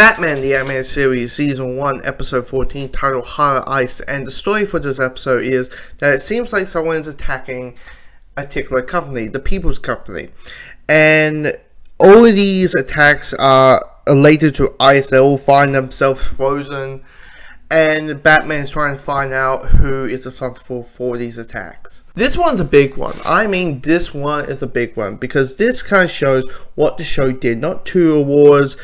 Batman the Animated Series Season 1 Episode 14 titled Heart of Ice, and the story for this episode is that it seems like someone is attacking a particular company, the People's Company, and all of these attacks are related to ice. They all find themselves frozen, and Batman is trying to find out who is responsible for these attacks. This one's a big one. I mean, this one is a big one because this kind of shows what the show did. Not to awards,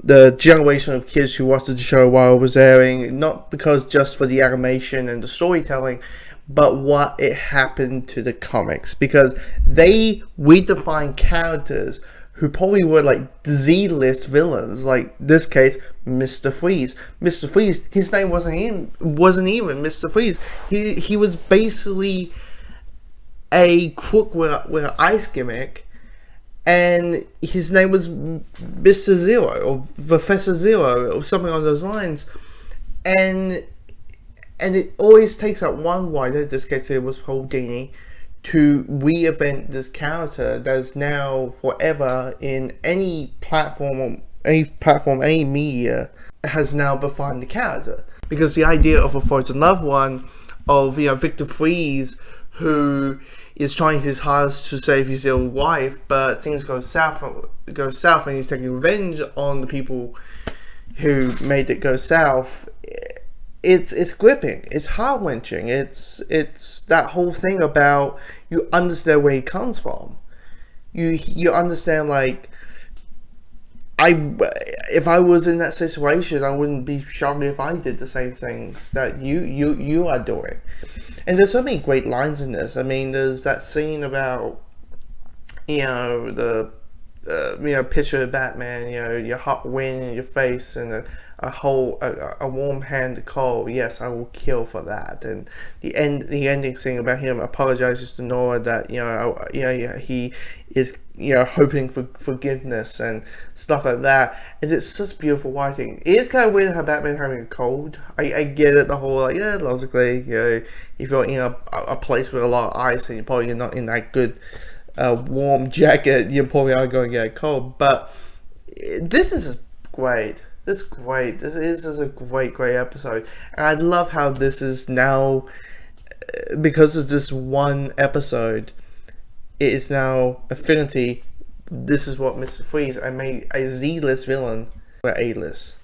the generation of kids who watched the show while it was airing. Not because just for the animation and the storytelling, but what it happened to the comics. Because they redefined characters who probably were like Z-list villains, like this case, Mr. Freeze. Mr. Freeze, his name wasn't even Mr. Freeze. He was basically a crook with an ice gimmick, and his name was Mr. Zero or Professor Zero or something on those lines. And it always takes up one writer, in this case it was Paul Dini, to reinvent this character that is now forever in any platform, any media, has now defined the character. Because the idea of a frozen loved one, of Victor Freeze, who is trying his hardest to save his own wife, but things go south, and he's taking revenge on the people who made it go south. It's gripping. It's heart-wrenching. It's that whole thing about you understand where he comes from. You understand, like, if I was in that situation, I wouldn't be shocked if I did the same things that you are doing. And there's so many great lines in this. I mean, there's that scene about the picture of Batman, your hot wind in your face and a warm hand to call. Yes, I will kill for that. And the ending thing about him apologizes to Nora that he is hoping for forgiveness and stuff like that. And it's just beautiful writing. It is kind of weird how Batman having a cold. I get it, the whole logically, if you're in a place with a lot of ice and you're probably not in that good warm jacket, you probably are going to get a cold. But this is great. This is great. This is a great episode. And I love how this is now, because of this one episode, it is now Affinity. This is what Mr. Freeze, I made a Z-list villain for A-list.